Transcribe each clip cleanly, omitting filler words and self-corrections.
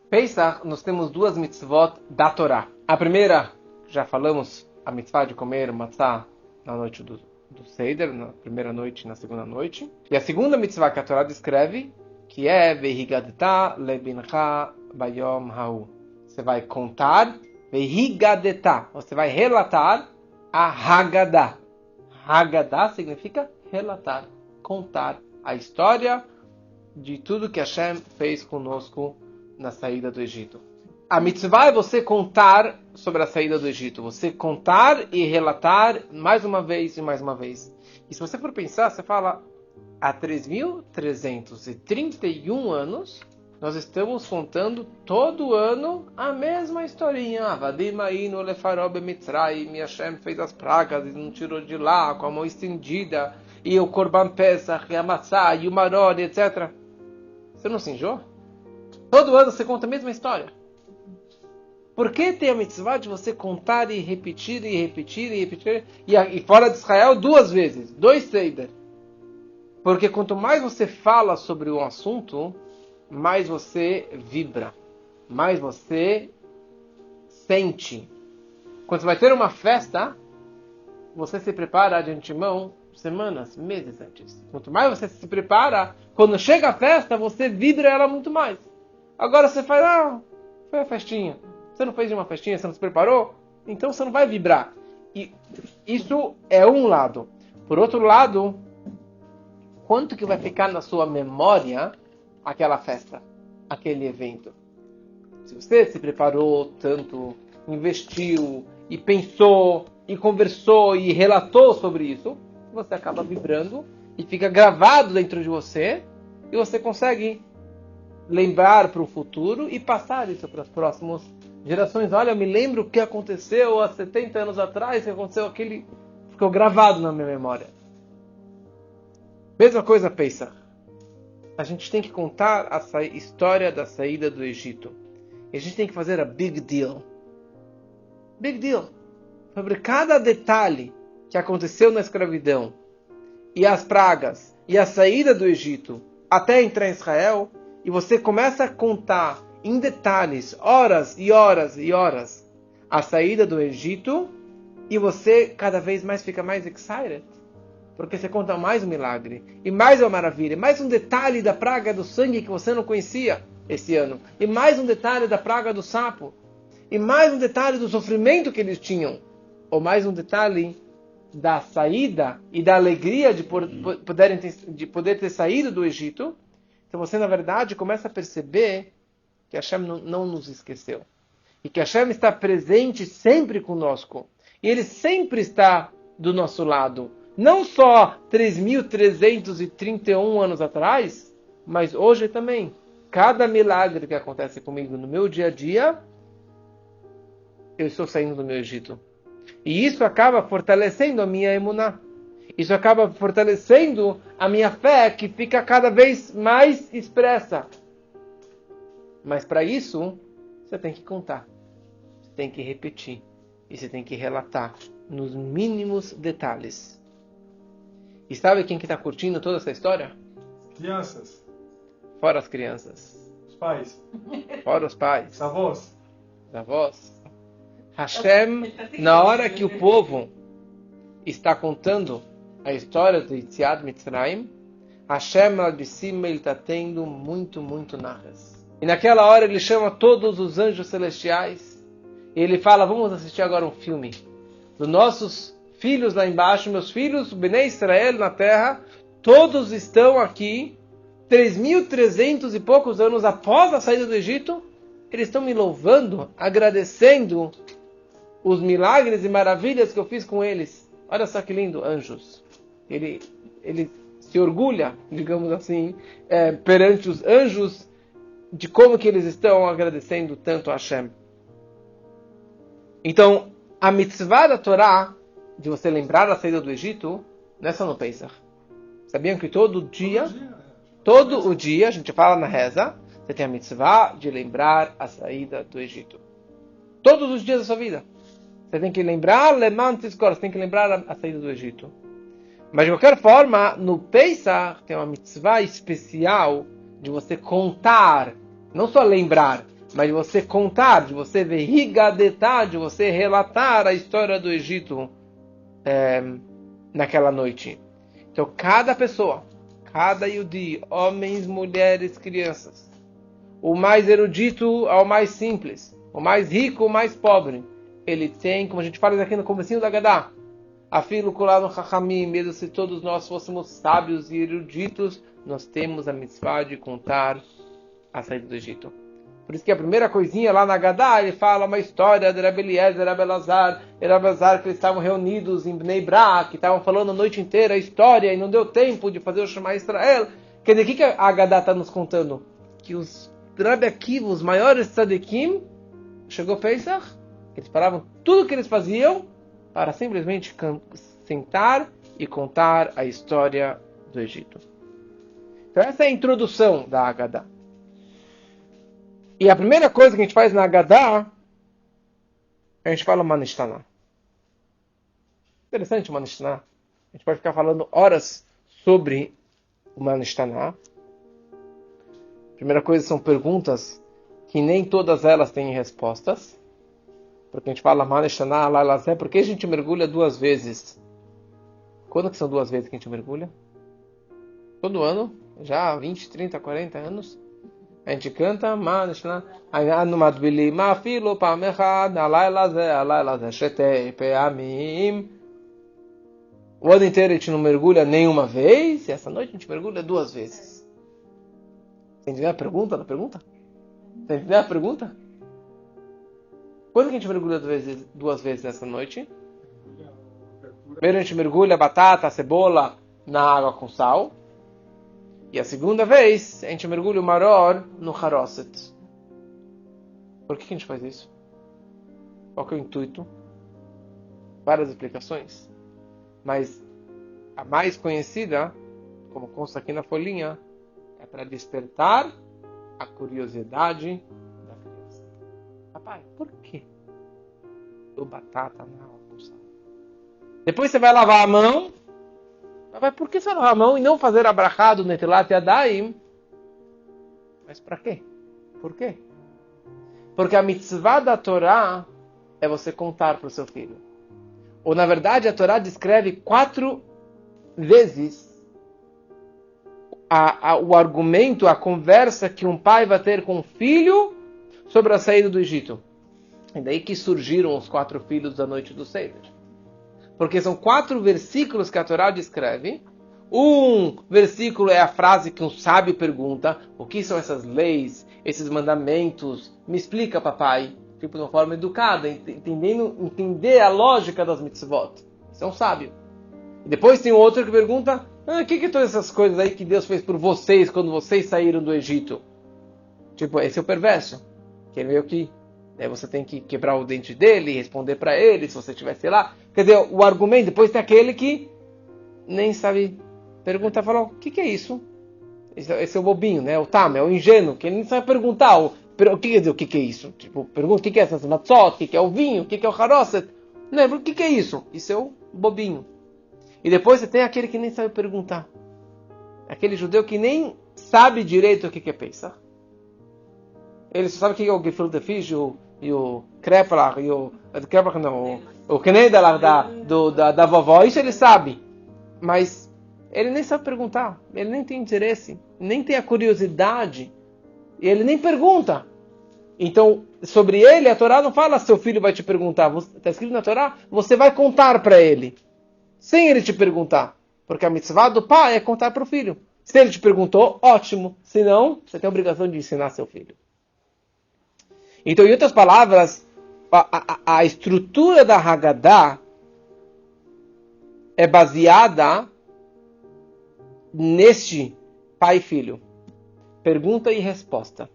Pesach, nós temos duas mitzvot da Torá. A primeira, já falamos, a mitzvah de comer matzah na noite do Seder, na primeira noite e na segunda noite. E a segunda mitzvah que a Torá descreve, que é Vehigadetá lebincha bayom ha'u. Você vai contar, Vehigadetá, você vai relatar a Haggadah. Haggadah significa relatar, contar a história de tudo que Hashem fez conosco na saída do Egito. A mitzvah é você contar sobre a saída do Egito. Você contar e relatar mais uma vez e mais uma vez. E se você for pensar, você fala, há 3.331 anos, nós estamos contando todo ano a mesma historinha. Vadim ainu lefarob mitzrayim, e Hashem fez as pragas e não tirou de lá com a mão estendida, e o Korban Pesach, e a matzah, e o maror, etc. Você não se enjoa? Todo ano você conta a mesma história. Por que tem a mitzvah de você contar e repetir e repetir e repetir? E fora de Israel, 2 vezes. 2 Seder. Porque quanto mais você fala sobre um assunto, mais você vibra. Mais você sente. Quando você vai ter uma festa, você se prepara de antemão semanas, meses antes. Quanto mais você se prepara, quando chega a festa, você vibra ela muito mais. Agora você faz, foi a festinha. Você não fez uma festinha, você não se preparou? Então você não vai vibrar. E isso é um lado. Por outro lado, quanto que vai ficar na sua memória aquela festa, aquele evento? Se você se preparou tanto, investiu, e pensou, e conversou, e relatou sobre isso, você acaba vibrando e fica gravado dentro de você, e você consegue lembrar para o futuro e passar isso para as próximas gerações. Olha, eu me lembro o que aconteceu há 70 anos atrás, que aconteceu aquele... Ficou gravado na minha memória. Mesma coisa, Pesach. A gente tem que contar a história da saída do Egito. E a gente tem que fazer a big deal. Big deal. Sobre cada detalhe que aconteceu na escravidão, e as pragas, e a saída do Egito, até entrar em Israel, e você começa a contar em detalhes, horas e horas e horas, a saída do Egito, e você cada vez mais fica mais excited, porque você conta mais um milagre, e mais uma maravilha, mais um detalhe da praga do sangue que você não conhecia esse ano, e mais um detalhe da praga do sapo, e mais um detalhe do sofrimento que eles tinham, ou mais um detalhe da saída e da alegria de poder ter saído do Egito. Então você, na verdade, começa a perceber que Hashem não nos esqueceu. E que Hashem está presente sempre conosco. E Ele sempre está do nosso lado. Não só 3.331 anos atrás, mas hoje também. Cada milagre que acontece comigo no meu dia a dia, eu estou saindo do meu Egito. E isso acaba fortalecendo a minha emuná. Isso acaba fortalecendo a minha fé, que fica cada vez mais expressa. Mas para isso, você tem que contar. Você tem que repetir. E você tem que relatar nos mínimos detalhes. E sabe quem que está curtindo toda essa história? Crianças. Fora as crianças. Os pais. Fora os pais. Os avós. Os avós. Hashem, na hora que o povo está contando a história de Yetziat Mitzrayim, Hashem lá de cima, ele está tendo muito, muito narras. E naquela hora ele chama todos os anjos celestiais e ele fala, vamos assistir agora um filme dos nossos filhos lá embaixo, meus filhos, Bnei Israel na terra, todos estão aqui, 3.300 e poucos anos após a saída do Egito, eles estão me louvando, agradecendo os milagres e maravilhas que eu fiz com eles. Olha só que lindo, anjos. Ele se orgulha, digamos assim, perante os anjos, de como que eles estão agradecendo tanto a Hashem. Então, a mitzvah da Torá, de você lembrar a saída do Egito, não é só no Pesach. Sabiam que todo o dia, a gente fala na reza, você tem a mitzvah de lembrar a saída do Egito. Todos os dias da sua vida. Você tem que lembrar, você tem que lembrar a saída do Egito. Mas de qualquer forma, no Pesach tem uma mitzvah especial de você contar, não só lembrar, mas de você contar, de você ver higadetar, de você relatar a história do Egito naquela noite. Então, cada pessoa, cada Yudi, homens, mulheres, crianças, o mais erudito ao mais simples, o mais rico ao mais pobre, ele tem, como a gente fala aqui no comecinho da Gadá, afilo colar no Chachamim, mesmo se todos nós fôssemos sábios e eruditos, nós temos a mitzvah de contar a saída do Egito. Por isso que a primeira coisinha lá na Gadá, ele fala uma história de Rabi Eliezer, Rabi Elazar, que eles estavam reunidos em Bnei Brak, que estavam falando a noite inteira a história e não deu tempo de fazer o Shema Israel. Quer dizer, o que a Gadá está nos contando? Que os Rabi Akiva, os maiores tzadikim, chegou Pesach, eles paravam tudo o que eles faziam para simplesmente sentar e contar a história do Egito. Então essa é a introdução da Gadá. E a primeira coisa que a gente faz na Gadá, a gente fala Manishtaná. Interessante o Manishtaná. A gente pode ficar falando horas sobre o Manishtaná. Primeira coisa são perguntas que nem todas elas têm respostas. Porque a gente fala Manishtaná, Lailazé, por que a gente mergulha 2 vezes? Quando que são 2 vezes que a gente mergulha? Todo ano, já há 20, 30, 40 anos. A gente canta, o ano inteiro a gente não mergulha nenhuma vez, e essa noite a gente mergulha 2 vezes. Você entendeu a pergunta da pergunta? Você entendeu a pergunta? Quando que a gente mergulha 2 vezes essa noite? Primeiro a gente mergulha a batata, a cebola na água com sal. E a segunda vez, a gente mergulha o maror no haroset. Por que a gente faz isso? Qual que é o intuito? Várias explicações. Mas a mais conhecida, como consta aqui na folhinha, é para despertar a curiosidade da criança. Papai, por que o batata na água com sal? Depois você vai lavar a mão. Mas por que você lavar a mão e não fazer a brachá do Netilat Yadayim? Mas para quê? Por quê? Porque a mitzvah da Torá é você contar para o seu filho. Ou na verdade a Torá descreve 4 vezes o argumento, a conversa que um pai vai ter com o filho sobre a saída do Egito. E daí que surgiram os 4 filhos da noite do Seder. Porque são 4 versículos que a Torá descreve. Um versículo é a frase que um sábio pergunta: o que são essas leis, esses mandamentos? Me explica, papai. Tipo, de uma forma educada, entender a lógica das mitzvot. Isso é um sábio. E depois tem outro que pergunta: o que é todas essas coisas aí que Deus fez por vocês quando vocês saíram do Egito? Tipo, esse é o perverso. Que ele meio que você tem que quebrar o dente dele e responder para ele, se você estivesse lá. Quer dizer, o argumento, depois tem aquele que nem sabe perguntar, fala, o que é isso? Esse é o bobinho, né? O tam, é o ingênuo, que ele nem sabe perguntar, o que quer dizer, o que é isso? Tipo, pergunta, o que é essas matzot, o que é o vinho, o que é o haroset? Lembra, o que é isso? Isso é o bobinho. E depois você tem aquele que nem sabe perguntar. Aquele judeu que nem sabe direito o que é Pesach. Ele só sabe o que é o gefilte fish, e o kreplach, e o knedlach da vovó, isso ele sabe. Mas ele nem sabe perguntar, ele nem tem interesse, nem tem a curiosidade, e ele nem pergunta. Então, sobre ele, a Torá não fala seu filho vai te perguntar. Está escrito na Torá, você vai contar para ele, sem ele te perguntar. Porque a mitzvah do pai é contar para o filho. Se ele te perguntou, ótimo. Se não, você tem a obrigação de ensinar seu filho. Então, em outras palavras, a estrutura da Haggadah é baseada neste pai e filho. Pergunta e resposta.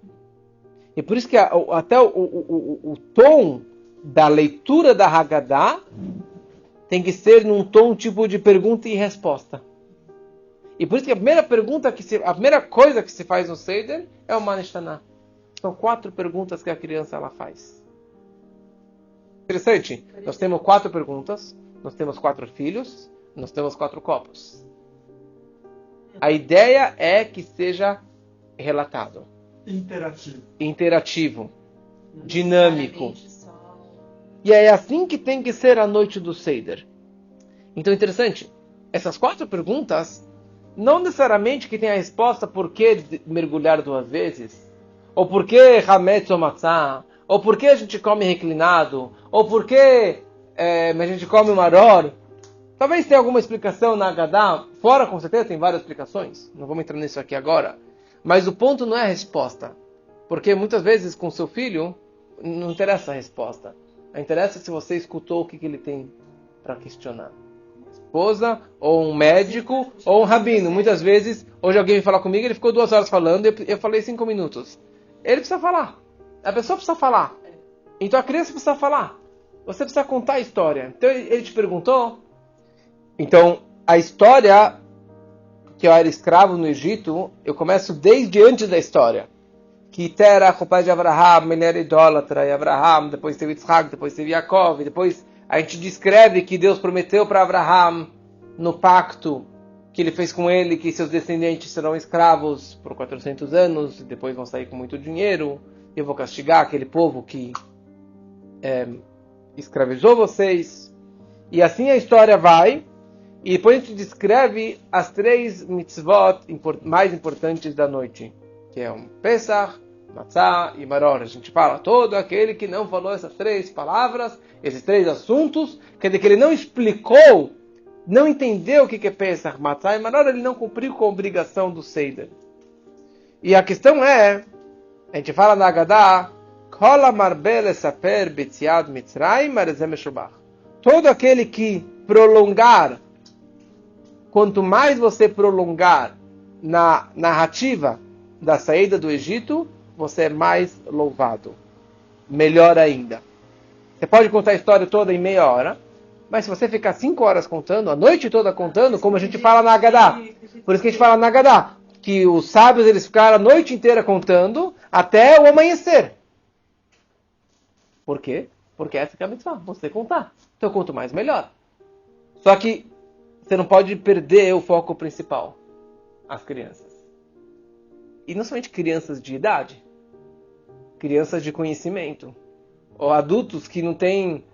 E por isso que até o tom da leitura da Haggadah tem que ser num tom tipo de pergunta e resposta. E por isso que a primeira coisa que se faz no Seder é o Manishtaná. São 4 perguntas que a criança ela faz. Interessante. Nós temos 4 perguntas, nós temos 4 filhos, nós temos 4 copos. A ideia é que seja relatado. Interativo. dinâmico. E é assim que tem que ser a noite do Seder. Então, interessante, essas 4 perguntas, não necessariamente que tem a resposta por que mergulhar 2 vezes, ou por que Hametz ou Matzah, ou por que a gente come reclinado, ou por que a gente come maror. Talvez tenha alguma explicação na Haggadah, fora com certeza tem várias explicações, não vamos entrar nisso aqui agora. Mas o ponto não é a resposta, porque muitas vezes com seu filho não interessa a resposta. Interessa se você escutou o que ele tem para questionar. Esposa, ou um médico, ou um rabino. Muitas vezes, hoje alguém veio falar comigo, ele ficou 2 horas falando, eu falei 5 minutos. Ele precisa falar. A pessoa precisa falar. Então a criança precisa falar. Você precisa contar a história. Então ele te perguntou. Então a história que eu era escravo no Egito, eu começo desde antes da história. Que Terach, o pai de Abraham, ele era idólatra, e Abraham, depois teve Yitzhak, depois teve Yaakov, depois a gente descreve que Deus prometeu para Abraham, no pacto que ele fez com ele, que seus descendentes serão escravos por 400 anos, e depois vão sair com muito dinheiro, e eu vou castigar aquele povo que escravizou vocês. E assim a história vai, e depois a gente descreve as 3 mitzvot mais importantes da noite, que é um Pesach, Matzah e Maror. A gente fala, todo aquele que não falou essas 3 palavras, esses 3 assuntos, quer dizer que ele não explicou, não entendeu o que é Pesach, Matzah e Maror, ele não cumpriu com a obrigação do Seder. E a questão é, a gente fala na Haggadah, Kol amarbel esaper betziad Mitzrayim arzeh meshubach. Todo aquele que prolongar, quanto mais você prolongar na narrativa da saída do Egito, você é mais louvado. Melhor ainda. Você pode contar a história toda em meia hora, mas se você ficar 5 horas contando, a noite toda contando, como a gente fala na Haggadah. Por isso que a gente fala na Haggadah, que os sábios eles ficaram a noite inteira contando até o amanhecer. Por quê? Porque essa é a mitzvah, você contar. Então quanto mais, melhor. Só que você não pode perder o foco principal. As crianças. E não somente crianças de idade. Crianças de conhecimento. Ou adultos que não têm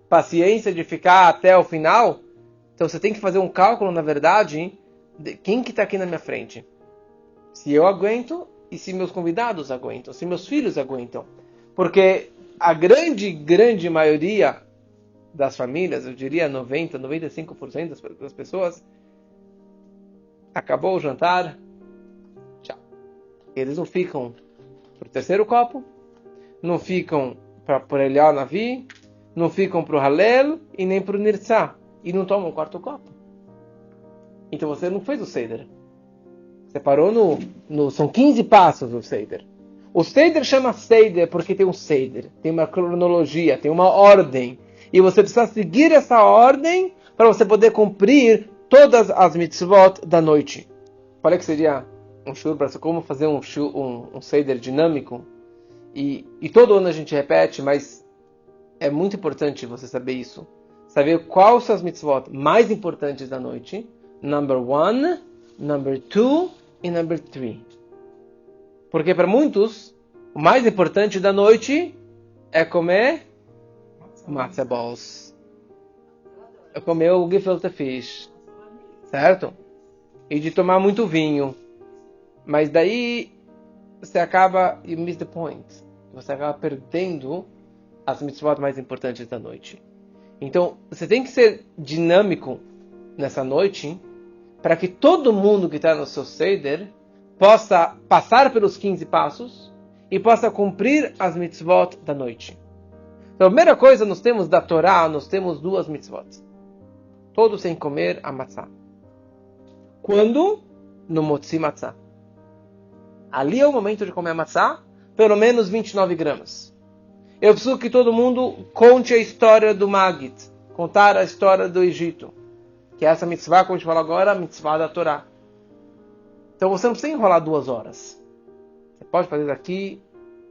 paciência de ficar até o final. Então você tem que fazer um cálculo, na verdade, de quem que está aqui na minha frente. Se eu aguento e se meus convidados aguentam. Se meus filhos aguentam. Porque a grande maioria das famílias, eu diria 90%, 95% das pessoas, acabou o jantar, tchau. Eles não ficam para o 3º copo, não ficam para Eliyahu Navi, não ficam para o Halel e nem para o Nirtzah, e não tomam o 4º copo. Então você não fez o Seder. Você parou são 15 passos o Seder. O Seder chama Seder porque tem um Seder, tem uma cronologia, tem uma ordem. E você precisa seguir essa ordem para você poder cumprir todas as mitzvot da noite. Falei que seria um shur para como fazer um Seder dinâmico. E todo ano a gente repete, mas é muito importante você saber isso. Saber quais são as mitzvot mais importantes da noite. Number 1, number 2 e number 3. Porque para muitos, o mais importante da noite é comer matzah balls. É comer o gefilte fish. Certo? E de tomar muito vinho. Mas daí você acaba, you miss the point. Você acaba perdendo as mitzvot mais importantes da noite. Então, você tem que ser dinâmico nessa noite para que todo mundo que está no seu Seder possa passar pelos 15 passos e possa cumprir as mitzvot da noite. Então, a primeira coisa, nós temos da Torá, nós temos 2 mitzvot. Todos sem comer a matzah. Quando? No Motzi Matzah. Ali é o momento de comer a matzah, pelo menos 29 gramas. Eu preciso que todo mundo conte a história do Magid, contar a história do Egito. Que é essa mitzvah, como a gente fala agora, a mitzvah da Torá. Então você não precisa enrolar 2 horas. Você pode fazer daqui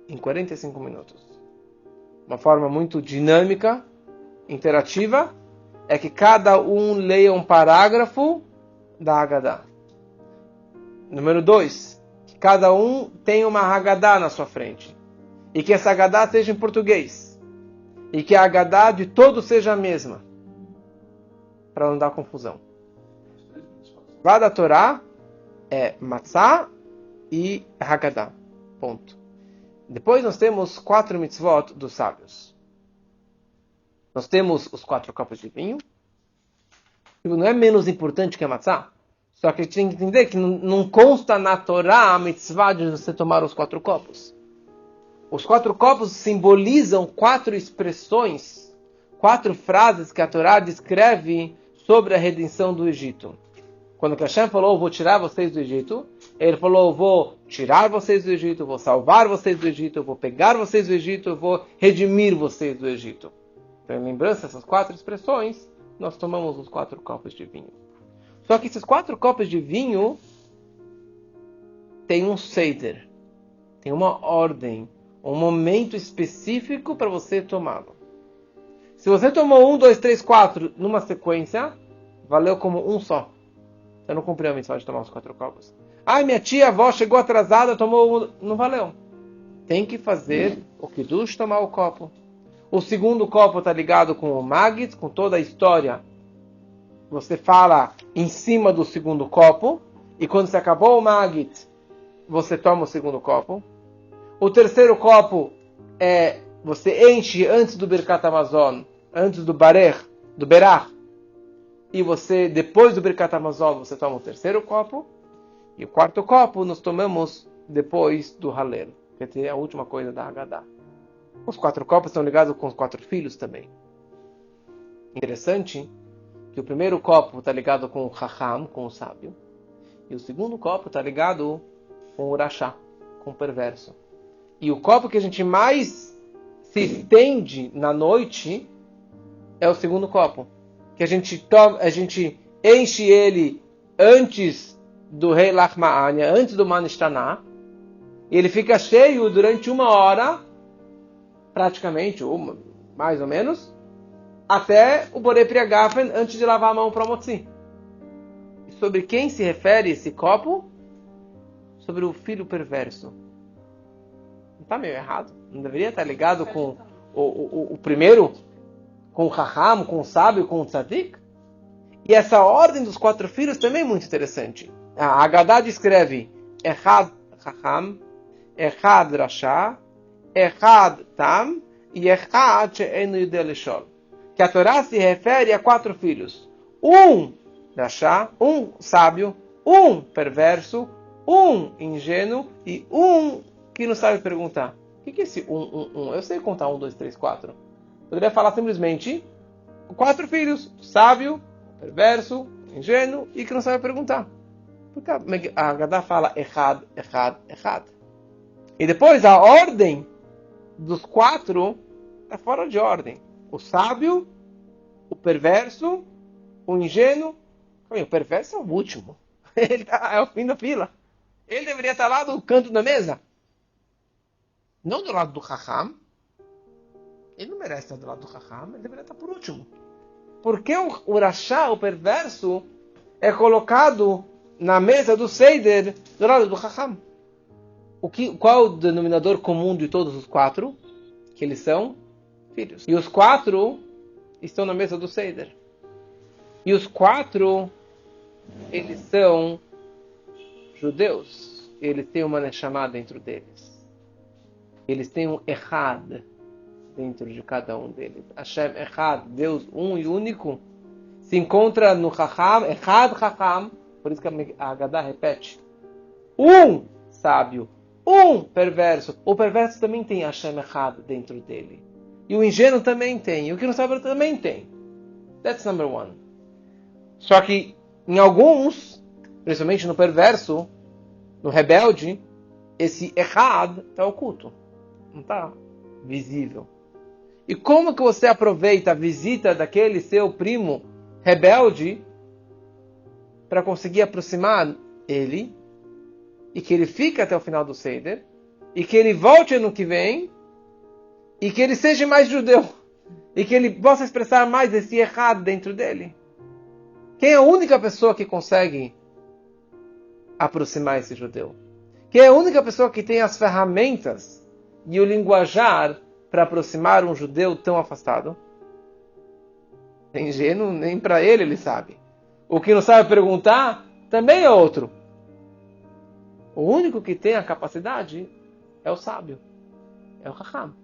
em 45 minutos. Uma forma muito dinâmica, interativa, é que cada um leia um parágrafo da Haggadah. Número 2, que cada um tenha uma Haggadah na sua frente. e que essa Agadá seja em português, e que a Agadá de todos seja a mesma, para não dar confusão. Lá da Torá é Matzah e Haggadah. Ponto. Depois nós temos 4 mitzvot dos sábios. Nós temos os 4 copos de vinho. Não é menos importante que a Matzah. Só que a gente tem que entender que não consta na Torá a mitzvah de você tomar os 4 copos. Os 4 copos simbolizam 4 expressões, 4 frases que a Torá descreve sobre a redenção do Egito. Quando Hashem falou, vou tirar vocês do Egito, ele falou, vou tirar vocês do Egito, vou salvar vocês do Egito, vou pegar vocês do Egito, vou redimir vocês do Egito. Então, em lembrança dessas 4 expressões, nós tomamos os 4 copos de vinho. Só que esses 4 copos de vinho têm um seder, tem uma ordem, um momento específico para você tomá-lo. Se você tomou 1, 2, 3, 4 numa sequência, valeu como um só. Você não cumpriu a missão de tomar os 4 copos. Ai, minha tia-avó chegou atrasada, tomou 1. Não valeu. Tem que fazer o Kiddush tomar o copo. O segundo copo está ligado com o Magid, com toda a história. Você fala em cima do segundo copo. E quando você acabou o Magid, você toma o segundo copo. O terceiro copo você enche antes do Birkat Hamazon, antes do Berach. E você, depois do Birkat Hamazon, você toma o terceiro copo. E o quarto copo nós tomamos depois do Halel, que é a última coisa da Haggadah. Os 4 copos estão ligados com os 4 filhos também. Interessante que o primeiro copo está ligado com o Chacham, com o sábio. E o segundo copo está ligado com o Rashá, com o perverso. E o copo que a gente mais se estende na noite é o segundo copo. Que a gente enche ele antes do Rei Lachmaania, antes do Manishtaná. E ele fica cheio durante 1 hora, praticamente, mais ou menos, até o Borei Priagafen, antes de lavar a mão para o Motzi. E sobre quem se refere esse copo? Sobre o filho perverso. Não está meio errado? Não deveria estar ligado com o primeiro, com o Chacham, com o sábio, com o Tzadik? E essa ordem dos 4 filhos também é muito interessante. A Haggadah descreve Echad Chacham, Echad Rasha, Echad Tam e Echad She'enu Yodeh Lishol. Que a Torá se refere a 4 filhos. 1 Rasha, 1 sábio, 1 perverso, 1 ingênuo e 1 que não sabe perguntar. O que é esse 1? Eu sei contar 1, 2, 3, 4. Poderia falar simplesmente 4 filhos, sábio, perverso, ingênuo e que não sabe perguntar. Porque a Haggadah fala Echad, Echad, Echad. E depois a ordem dos 4 é fora de ordem. O sábio, o perverso, o ingênuo. O perverso é o último. Ele é o fim da fila. Ele deveria estar lá do canto da mesa. Não do lado do Chacham. Ele não merece estar do lado do Chacham. Ele deveria estar por último. Porque o Rashá, o perverso, é colocado na mesa do Seider do lado do Chacham. Qual é o denominador comum de todos os 4? Que eles são filhos. E os 4 estão na mesa do Seider. E os 4, eles são judeus. Eles têm uma Neshama dentro deles. Eles têm um Echad dentro de cada um deles. Hashem Echad, Deus um e único, se encontra no Chacham, Echad Chacham, por isso que a Haggadah repete. 1 sábio, 1 perverso. O perverso também tem Hashem Echad dentro dele. E o ingênuo também tem. E o que não sabe também tem. That's number 1. Só que em alguns, principalmente no perverso, no rebelde, esse Echad está oculto. Não está visível. E como que você aproveita a visita daquele seu primo rebelde para conseguir aproximar ele e que ele fique até o final do Seder e que ele volte ano que vem e que ele seja mais judeu e que ele possa expressar mais esse errado dentro dele? Quem é a única pessoa que consegue aproximar esse judeu? Quem é a única pessoa que tem as ferramentas e o linguajar para aproximar um judeu tão afastado? É ingênuo, nem para ele sabe. O que não sabe perguntar também é outro. O único que tem a capacidade é o sábio, é o Raham.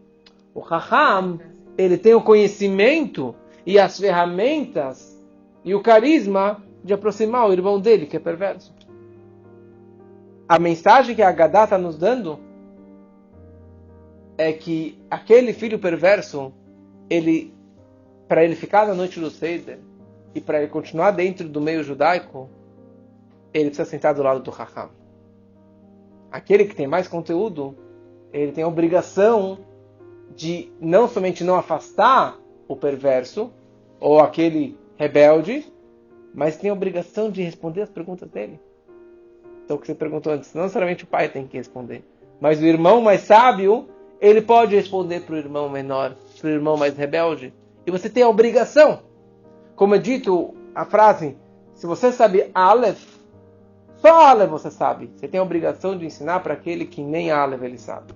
O Raham, ele tem o conhecimento e as ferramentas e o carisma de aproximar o irmão dele, que é perverso. A mensagem que a Haggadah está nos dando é que aquele filho perverso, para ele ficar na noite do Seder e para ele continuar dentro do meio judaico, ele precisa sentar do lado do Raham. Aquele que tem mais conteúdo, ele tem a obrigação de não somente não afastar o perverso ou aquele rebelde, mas tem a obrigação de responder as perguntas dele. Então o que você perguntou antes, não necessariamente o pai tem que responder, mas o irmão mais sábio, ele pode responder para o irmão menor, para o irmão mais rebelde. E você tem a obrigação, como é dito a frase, se você sabe Aleph, só Aleph você sabe. Você tem a obrigação de ensinar para aquele que nem Aleph ele sabe.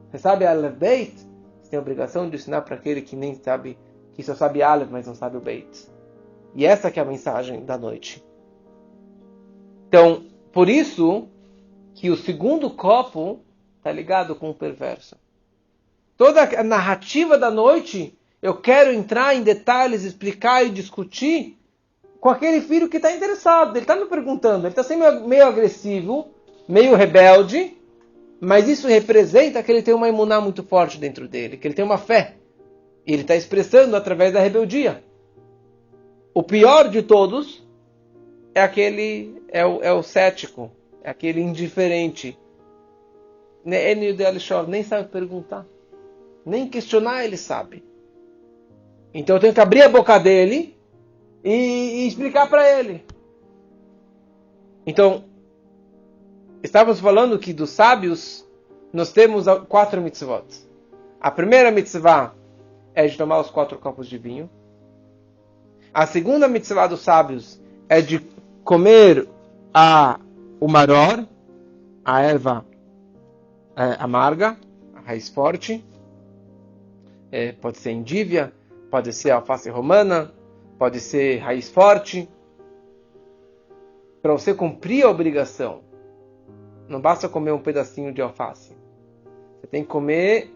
Você sabe Aleph Beit? Você tem a obrigação de ensinar para aquele que nem sabe, que só sabe Aleph, mas não sabe o Beit. E essa que é a mensagem da noite. Então, por isso que o segundo copo está ligado com o perverso. Toda a narrativa da noite, eu quero entrar em detalhes, explicar e discutir com aquele filho que está interessado. Ele está me perguntando, ele está sendo meio agressivo, meio rebelde, mas isso representa que ele tem uma imuná muito forte dentro dele, que ele tem uma fé. E ele está expressando através da rebeldia. O pior de todos é o cético, é aquele indiferente. Nem sabe perguntar, nem questionar ele sabe. Então eu tenho que abrir a boca dele e explicar para ele. Então, estávamos falando que dos sábios nós temos 4 mitzvot. A primeira mitzvah é de tomar os 4 copos de vinho. A segunda mitzvah dos sábios é de comer o maror, a erva amarga, a raiz forte. Pode ser endívia, pode ser alface romana, pode ser raiz forte. Para você cumprir a obrigação, não basta comer um pedacinho de alface. Você tem que comer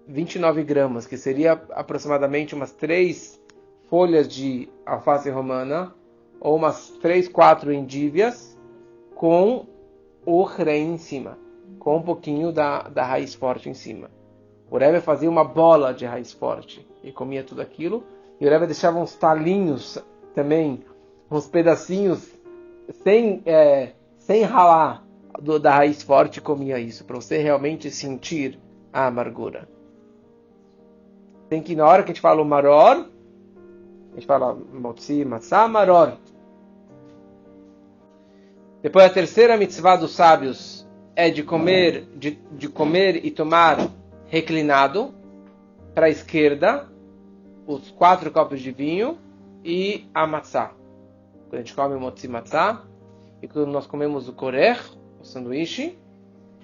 29 gramas, que seria aproximadamente umas 3 folhas de alface romana, ou umas 3, 4 endívias, com o rei em cima, com um pouquinho da raiz forte em cima. O Rebbe fazia uma bola de raiz forte e comia tudo aquilo. E o Rebbe deixava uns talinhos também, uns pedacinhos sem ralar da raiz forte e comia isso, para você realmente sentir a amargura. Tem que, na hora que a gente fala o maror, a gente fala motzi, matzah, maror. Depois a terceira mitzvah dos sábios é de comer e tomar reclinado para a esquerda, os 4 copos de vinho e a matzah. Quando a gente come o motzi matzah e quando nós comemos o korer, o sanduíche,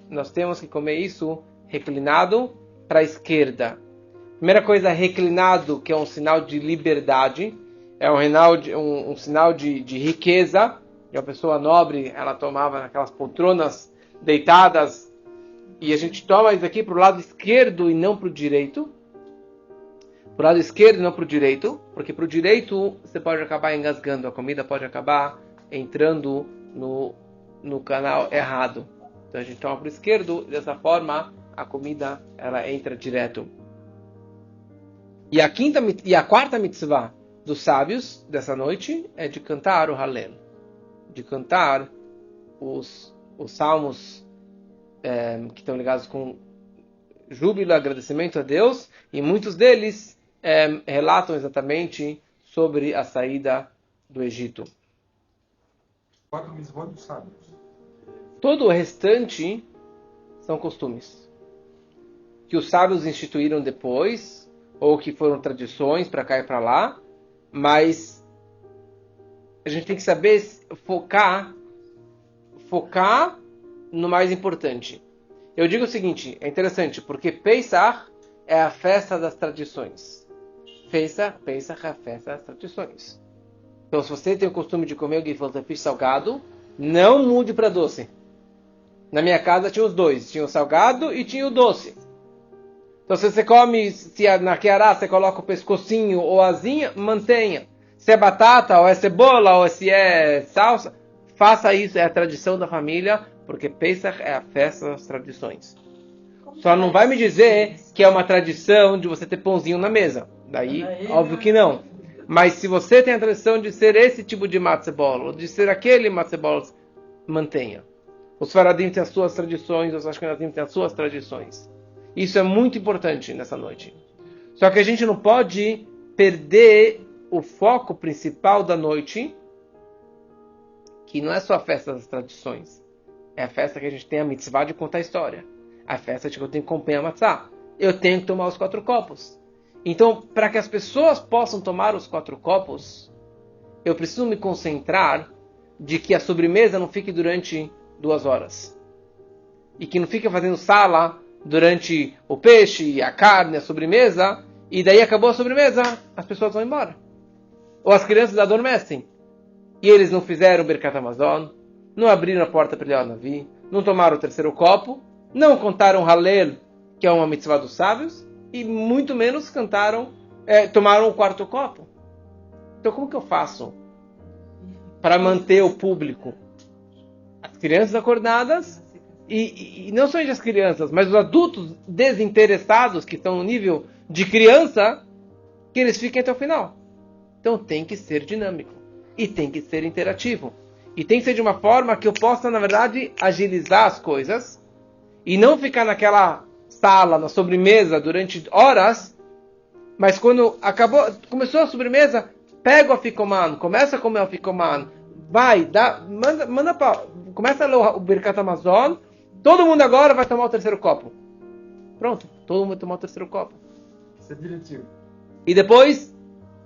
nós temos que comer isso reclinado para a esquerda. Primeira coisa, reclinado, que é um sinal de liberdade, é um sinal de riqueza. E a pessoa nobre, ela tomava aquelas poltronas deitadas, e a gente toma isso aqui para o lado esquerdo e não para o direito. Para o lado esquerdo e não para o direito, porque para o direito você pode acabar engasgando, a comida pode acabar entrando no canal errado. Então a gente toma para o esquerdo, e dessa forma a comida ela entra direto. E a quarta mitzvah dos sábios dessa noite é de cantar o Hallel, de cantar os salmos que estão ligados com júbilo, agradecimento a Deus, e muitos deles relatam exatamente sobre a saída do Egito. 4 mitzvot dos sábios. Todo o restante são costumes que os sábios instituíram depois, ou que foram tradições para cá e para lá, mas a gente tem que saber focar no mais importante. Eu digo o seguinte, é interessante, porque Pesach é a festa das tradições. Pesach é a festa das tradições. Então, se você tem o costume de comer o gefilte fish salgado, não mude para doce. Na minha casa tinha os dois, tinha o salgado e tinha o doce. Então, se você come, se na Kiara você coloca o pescocinho ou asinha, mantenha. Se é batata, ou é cebola, ou se é salsa, faça isso, é a tradição da família, porque Pesach é a festa das tradições. Só não vai me dizer que é uma tradição de você ter pãozinho na mesa. Daí, óbvio que não. Mas se você tem a tradição de ser esse tipo de matzebol, ou de ser aquele matzebol, mantenha. Os faradim têm as suas tradições, os ashkenazim têm as suas tradições. Isso é muito importante nessa noite. Só que a gente não pode perder o foco principal da noite, que não é só a festa das tradições. É a festa que a gente tem a mitzvah de contar a história. A festa de que eu tenho que comer a matzah. Eu tenho que tomar os 4 copos. Então, para que as pessoas possam tomar os 4 copos, eu preciso me concentrar de que a sobremesa não fique durante 2 horas. E que não fique fazendo sala durante o peixe, a carne, a sobremesa. E daí acabou a sobremesa, as pessoas vão embora. Ou as crianças adormecem. E eles não fizeram o Birkat Hamazon, não abriram a porta para Eliyahu Navi, não tomaram o 3º copo, não contaram Halel, que é uma mitzvah dos sábios, e muito menos tomaram o 4º copo. Então como que eu faço para manter o público? As crianças acordadas, e não somente as crianças, mas os adultos desinteressados, que estão no nível de criança, que eles fiquem até o final. Então tem que ser dinâmico, e tem que ser interativo. E tem que ser de uma forma que eu possa, na verdade, agilizar as coisas, e não ficar naquela sala, na sobremesa, durante horas, mas quando começou a sobremesa, pega o afikoman, começa a comer o afikoman, começa a ler o Birkat Hamazon, todo mundo agora vai tomar o 3º copo. Pronto, todo mundo vai tomar o 3º copo. Isso é diretivo. E depois,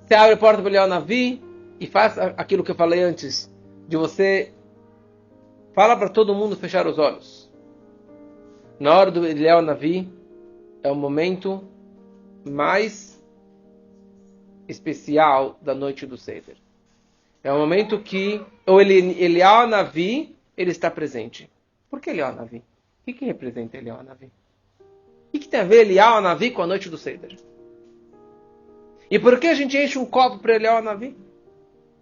você abre a porta para Eliyahu Navi e faz aquilo que eu falei antes, de você fala para todo mundo fechar os olhos. Na hora do Eliyahu Navi, é o momento mais especial da noite do Seder. É o momento que o Eliyahu Navi, ele está presente. Por que Eliyahu Navi? O que representa Eliyahu Navi? O que tem a ver Eliyahu Navi com a noite do Seder? E por que a gente enche um copo para Eliyahu Navi?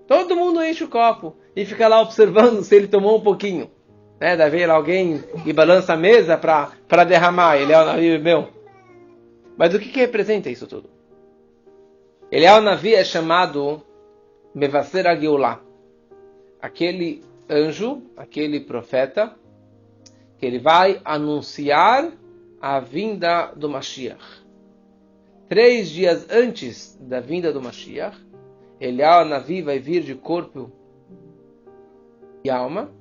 Todo mundo enche o copo e fica lá observando se ele tomou um pouquinho. Daí vem alguém e balança a mesa para derramar. Eliyahu Navi bebeu. Mas o que representa isso tudo? Eliyahu Navi é chamado Mevaser HaGeulah. Aquele anjo, aquele profeta, que ele vai anunciar a vinda do Mashiach. 3 dias antes da vinda do Mashiach, Eliyahu Navi vai vir de corpo e alma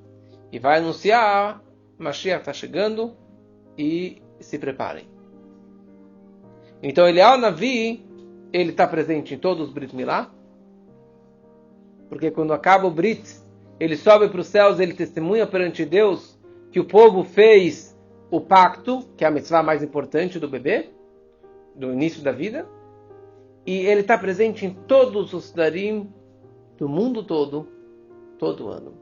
e vai anunciar: Mashiach está chegando e se preparem. Então Eliyahu Navi, ele está presente em todos os Brit Milá, porque quando acaba o Brit, ele sobe para os céus, ele testemunha perante Deus que o povo fez o pacto, que é a mitzvah mais importante do bebê, do início da vida, e ele está presente em todos os darim do mundo todo ano.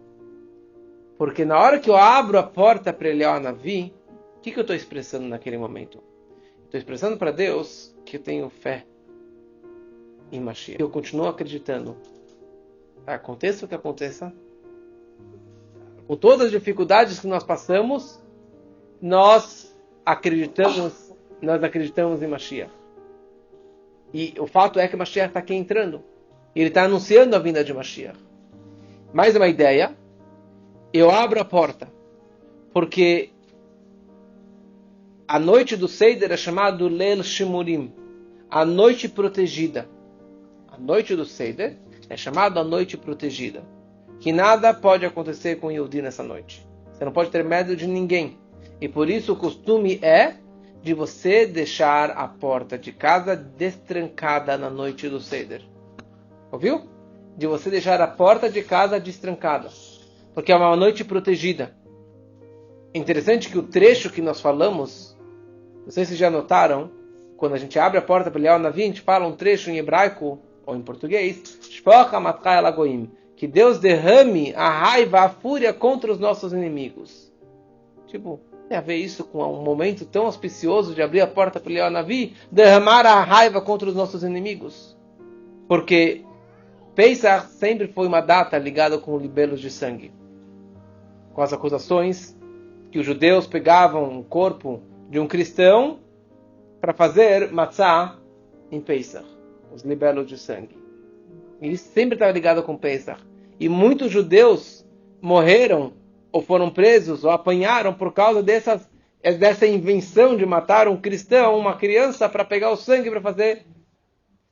Porque na hora que eu abro a porta para Eliyahu Navi, o que eu estou expressando naquele momento? Estou expressando para Deus que eu tenho fé em Mashiach. Eu continuo acreditando. Aconteça o que aconteça, com todas as dificuldades que nós passamos, nós acreditamos em Mashiach. E o fato é que Mashiach está aqui entrando. Ele está anunciando a vinda de Mashiach. Mais uma ideia. Eu abro a porta, porque a noite do Seder é chamada Leil Shimurim, a noite protegida. A noite do Seder é chamada a noite protegida. Que nada pode acontecer com o Yehudi nessa noite. Você não pode ter medo de ninguém. E por isso o costume é de você deixar a porta de casa destrancada na noite do Seder. Ouviu? De você deixar a porta de casa destrancada. Porque é uma noite protegida. Interessante que o trecho que nós falamos, não sei se já notaram, quando a gente abre a porta para Eliyahu Navi, a gente fala um trecho em hebraico ou em português, que Deus derrame a raiva, a fúria contra os nossos inimigos. Tipo, tem a ver isso com um momento tão auspicioso de abrir a porta para Eliyahu Navi, derramar a raiva contra os nossos inimigos. Porque Pesach sempre foi uma data ligada com libelos de sangue. Com as acusações que os judeus pegavam o corpo de um cristão para fazer matzah em Pesach, os libelos de sangue. E isso sempre estava ligado com Pesach. E muitos judeus morreram, ou foram presos, ou apanharam por causa dessa invenção de matar um cristão, uma criança, para pegar o sangue para fazer.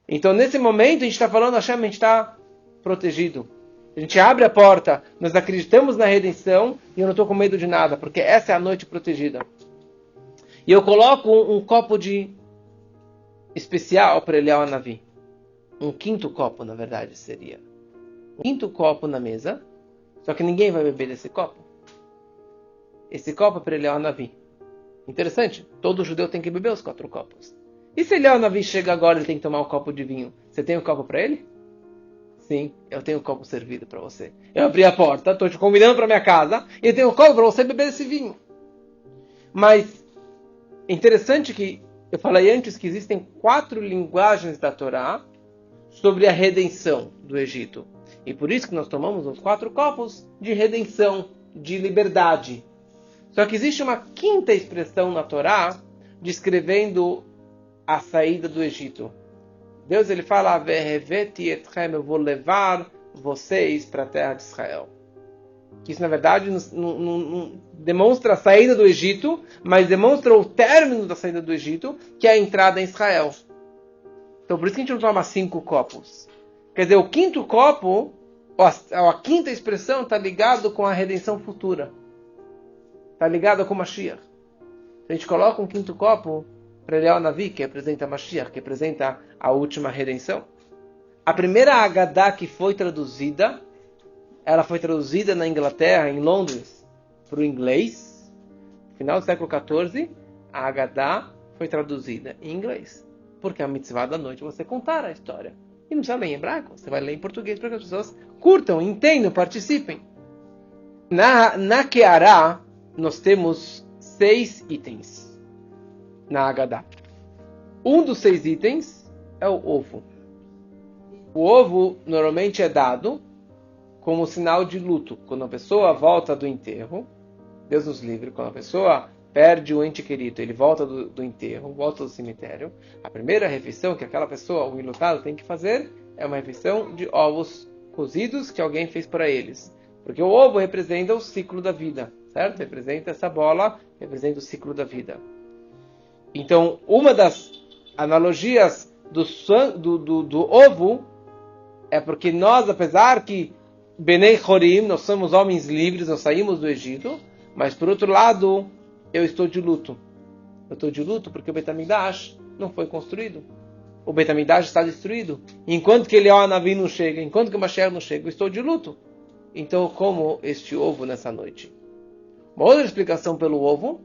Então, nesse momento, a gente está falando, Hashem, a gente está protegido. A gente abre a porta, nós acreditamos na redenção, e eu não estou com medo de nada, porque essa é a noite protegida. E eu coloco um copo de especial para Eliyahu Navi. Um quinto copo, na verdade, seria. Um quinto copo na mesa, só que ninguém vai beber desse copo. Esse copo é para Eliyahu Navi. Interessante, todo judeu tem que beber os 4 copos. E se Eliyahu Navi chega agora e ele tem que tomar um copo de vinho, você tem um copo para ele? Sim, eu tenho um copo servido para você. Eu abri a porta, estou te convidando para minha casa, e eu tenho um copo para você beber esse vinho. Mas, interessante que eu falei antes que existem 4 linguagens da Torá sobre a redenção do Egito. E por isso que nós tomamos os 4 copos de redenção, de liberdade. Só que existe uma quinta expressão na Torá descrevendo a saída do Egito. Deus ele fala, Veheveti etchem, eu vou levar vocês para a terra de Israel. Que isso na verdade não demonstra a saída do Egito, mas demonstra o término da saída do Egito, que é a entrada em Israel. Então por isso que a gente não toma 5 copos. Quer dizer, o quinto copo, ou a quinta expressão, está ligado com a redenção futura. Está ligado com Mashiach. A gente coloca um quinto copo para Eliyahu Navi, que representa Mashiach, que representa a última redenção. A primeira Agadá que foi traduzida, ela foi traduzida na Inglaterra, em Londres, para o inglês. No final do século XIV, a Agadá foi traduzida em inglês. Porque a mitzvah da noite é você contar a história. E não precisa ler em hebraico, você vai ler em português para que as pessoas curtam, entendam, participem. Na Keará, nós temos 6 itens. Na Agadá. Um dos 6 itens é o ovo. O ovo normalmente é dado como sinal de luto. Quando a pessoa volta do enterro, Deus nos livre, quando a pessoa perde o ente querido, ele volta do enterro, volta do cemitério, a primeira refeição que aquela pessoa, o enlutado, tem que fazer é uma refeição de ovos cozidos que alguém fez para eles. Porque o ovo representa o ciclo da vida, certo? Representa essa bola, representa o ciclo da vida. Então, uma das analogias do ovo é porque nós, apesar que Benei Chorim, nós somos homens livres, nós saímos do Egito, mas por outro lado, eu estou de luto. Eu estou de luto porque o Beit HaMikdash não foi construído. O Beit HaMikdash está destruído. Enquanto que Eliyahu Navi não chega, enquanto que o Mashiach não chega, eu estou de luto. Então eu como este ovo nessa noite. Uma outra explicação pelo ovo,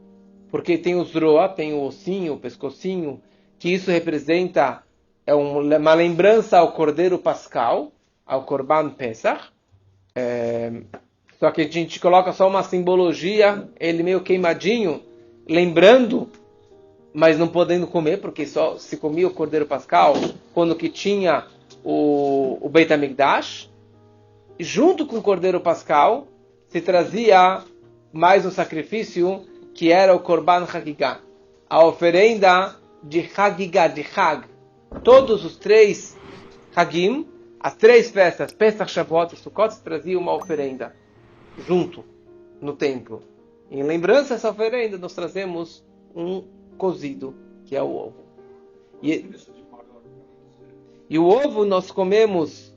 porque tem o zroa, tem o ossinho, o pescocinho, que isso representa uma lembrança ao Cordeiro Pascal, ao Korban Pesach. Só que a gente coloca só uma simbologia, ele meio queimadinho, lembrando, mas não podendo comer, porque só se comia o Cordeiro Pascal quando que tinha o Beit HaMikdash. Junto com o Cordeiro Pascal se trazia mais um sacrifício que era o Korban Hagigah, a oferenda de Hagigah, de Hag. Todos os 3 Hagim, as 3 festas, Pesach, Shavuot e Sukkot, se trazia uma oferenda junto no templo. Em lembrança dessa oferenda, nós trazemos um cozido, que é o ovo. E o ovo nós comemos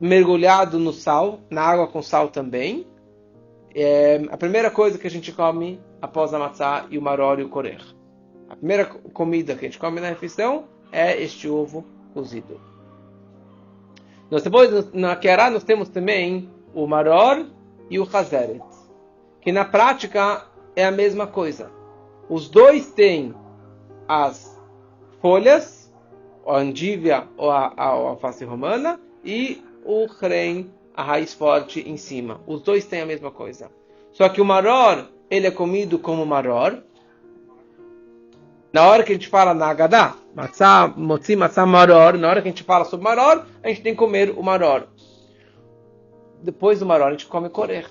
mergulhado no sal, na água com sal também. A primeira coisa que a gente come após a matzah e o maror e o korer. A primeira comida que a gente come na refeição é este ovo cozido. Nós depois, na Keará, nós temos também o maror e o chazeret, que na prática é a mesma coisa. Os dois têm as folhas, a andívia ou a alface romana, e o hren, a raiz forte em cima. Os dois têm a mesma coisa. Só que o maror, ele é comido como maror. Na hora que a gente fala na Haggadah, matzah, motzi, matzah, maror, na hora que a gente fala sobre maror, a gente tem que comer o maror. Depois do maror, a gente come korer,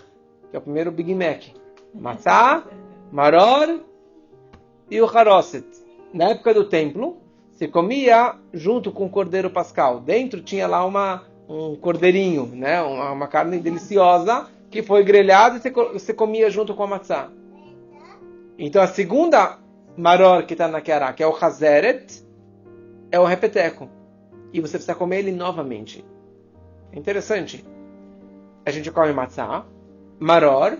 que é o primeiro Big Mac. Matzah, maror e o haroset. Na época do templo, se comia junto com o cordeiro pascal. Dentro tinha lá um cordeirinho, né? Uma carne deliciosa, que foi grelhada e você comia junto com a matzah. Então a segunda maror que está na Keará, que é o hazeret, é o repeteco. E você precisa comer ele novamente. É interessante. A gente come matzah, maror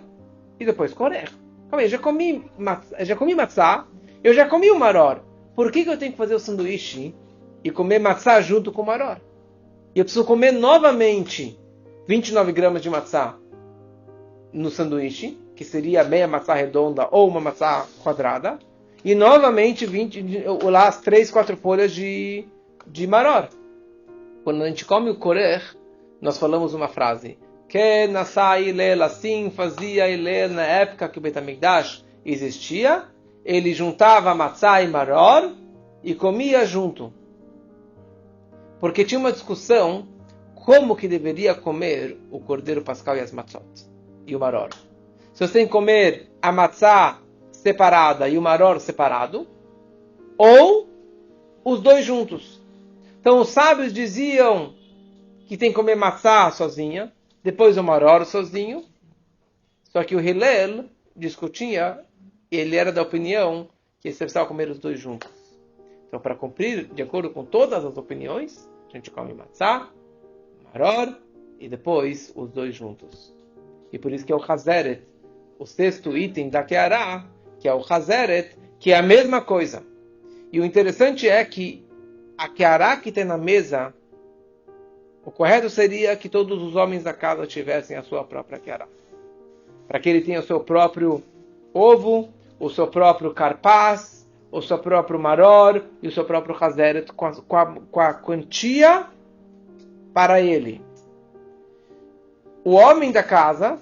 e depois korer. Eu já comi matzah, eu já comi o maror. Por que eu tenho que fazer o sanduíche e comer matzah junto com o maror? E eu preciso comer novamente 29 gramas de matzah no sanduíche, que seria meia matzah redonda ou uma matzah quadrada, e novamente lá as 3, 4 folhas de maror. Quando a gente come o korer, nós falamos uma frase: que Nasai Hillel, assim fazia Hillel na época que o Beit HaMikdash existia. Ele juntava matzah e maror e comia junto. Porque tinha uma discussão como que deveria comer o cordeiro pascal e as matzot e o maror. Se você tem que comer a matzah separada e o maror separado, ou os dois juntos. Então os sábios diziam que tem que comer matzah sozinha, depois o maror sozinho. Só que o Hillel discutia, ele era da opinião que você precisava comer os dois juntos. Então, para cumprir de acordo com todas as opiniões, a gente come matzah, maror e depois os dois juntos. E por isso que é o hazeret, o sexto item da Keará, que é o hazeret, que é a mesma coisa. E o interessante é que a Keará que tem na mesa, o correto seria que todos os homens da casa tivessem a sua própria Keará. Para que ele tenha o seu próprio ovo, o seu próprio carpaz, o seu próprio maror e o seu próprio hazeret com a quantia para ele. O homem da casa,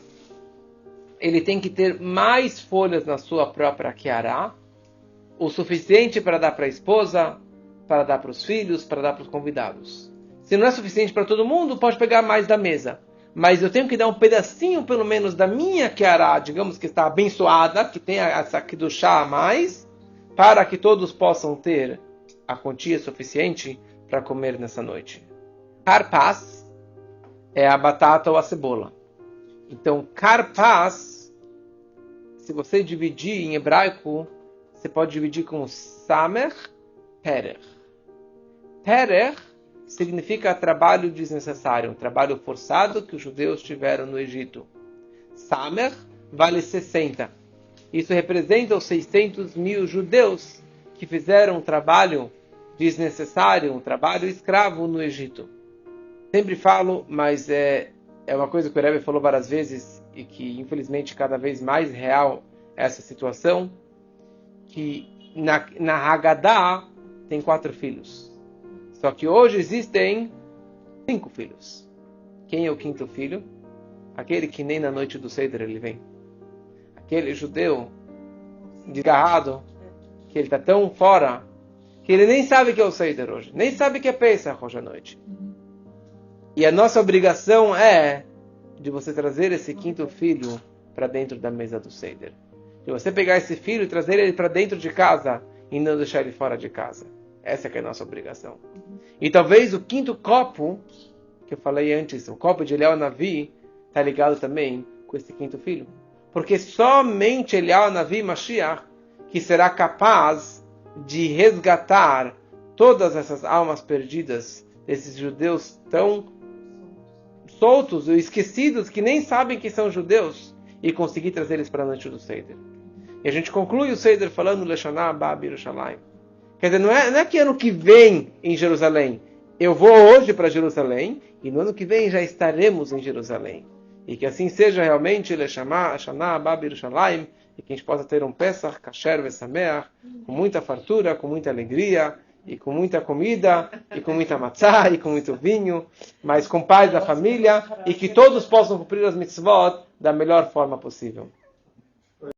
ele tem que ter mais folhas na sua própria Keará, o suficiente para dar para a esposa, para dar para os filhos, para dar para os convidados. Se não é suficiente para todo mundo, pode pegar mais da mesa. Mas eu tenho que dar um pedacinho, pelo menos, da minha Keará, digamos que está abençoada, que tem essa Kedushá a mais, para que todos possam ter a quantia suficiente para comer nessa noite. Karpas é a batata ou a cebola. Então, karpas, se você dividir em hebraico, você pode dividir com samer, perer. Perer significa trabalho desnecessário, um trabalho forçado que os judeus tiveram no Egito. Samer vale 60. Isso representa os 600 mil judeus que fizeram um trabalho desnecessário, um trabalho escravo no Egito. Sempre falo, mas é uma coisa que o Rebbe falou várias vezes e que infelizmente cada vez mais real é essa situação, que na Haggadah tem 4 filhos. Só que hoje existem 5 filhos. Quem é o 5º filho? Aquele que nem na noite do Seder ele vem. Aquele judeu desgarrado, que ele está tão fora, que ele nem sabe que é o Seder hoje. Nem sabe que é Pesach hoje à noite. E a nossa obrigação é de você trazer esse 5º filho para dentro da mesa do Seder. De você pegar esse filho e trazer ele para dentro de casa e não deixar ele fora de casa. Essa que é a nossa obrigação. E talvez o 5º copo, que eu falei antes, o copo de Eliyahu Navi, está ligado também com esse 5º filho. Porque somente Eliyahu Navi Mashiach, que será capaz de resgatar todas essas almas perdidas, desses judeus tão soltos e esquecidos, que nem sabem que são judeus, e conseguir trazer eles para a noite do Seder. E a gente conclui o Seder falando Leshaná Abá Birushalayim. Quer dizer, não é que ano que vem em Jerusalém. Eu vou hoje para Jerusalém e no ano que vem já estaremos em Jerusalém. E que assim seja realmente Leshaná Abá Birushalayim, e que a gente possa ter um Pesach Kasher Vesameach, com muita fartura, com muita alegria, e com muita comida, e com muita matzá, e com muito vinho, mas com paz da família, e que todos possam cumprir as mitzvot da melhor forma possível.